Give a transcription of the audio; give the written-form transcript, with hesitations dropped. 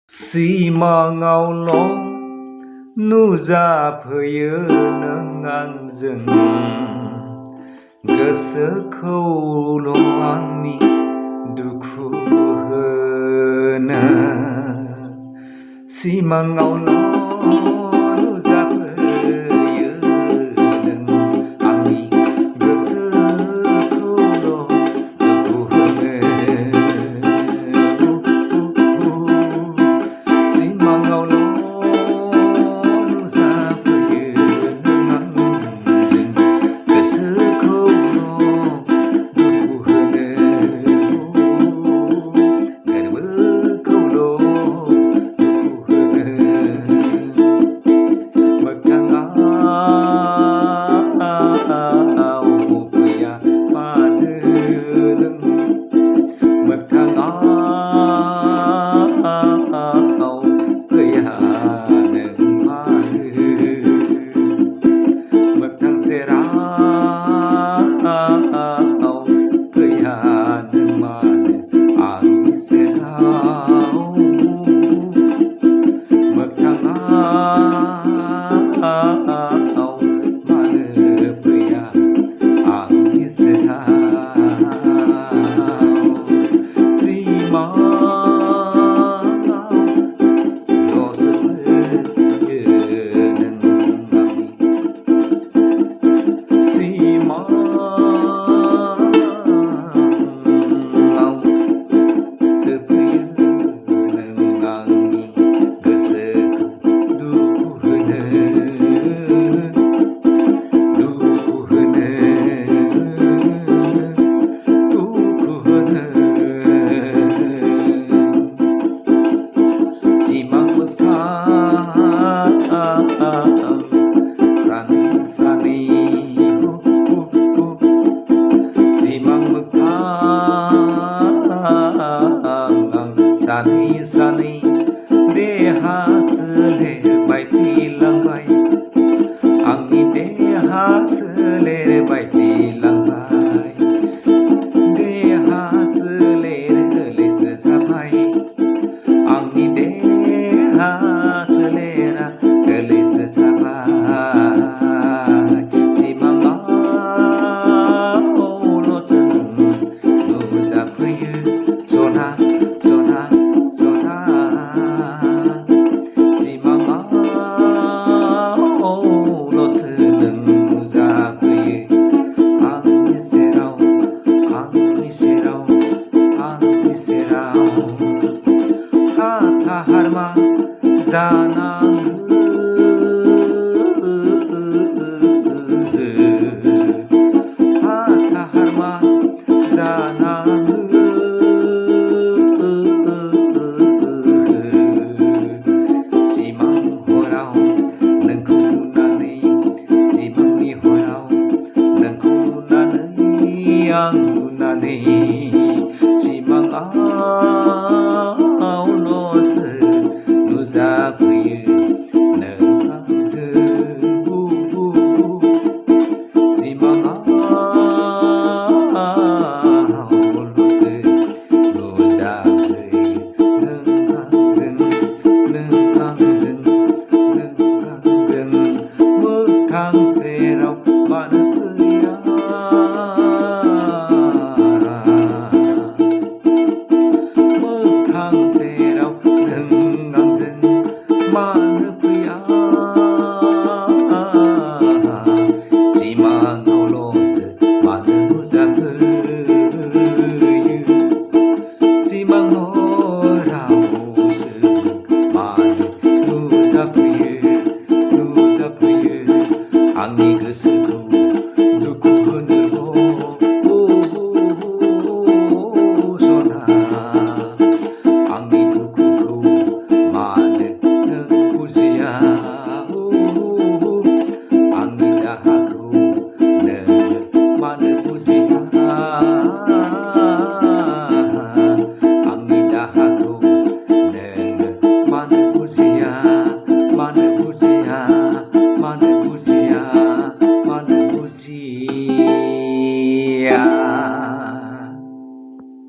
सिमाङावल' नुजाफैयो नों आंजों गोसोखौल' आंनि दुखु होनो सिमाङावल' नुजाफैयो नों आंनि गोसोखौल' दुखु होनो सिमाङावल' नुजाफैयो नों आंजों गोसोखौल' दुखु होनो गोरबोखौल' सानै देहा सोलेरबाय थैलांबाय आंनि देहा सोलेरबाय थैलांबाय देहा सोलेर गोलैसो जाबाय आंनि देहा सोलेरा गोलैसो जाबाय सिमाङावल'सो नुजाफैयो जना जानाङो हाथा हारमा जानाङो सिमां हराव नोंखौ नुनानै सिमांनि हराव नोंखौ नुनानै आं नुनानै सिमाङावल'सो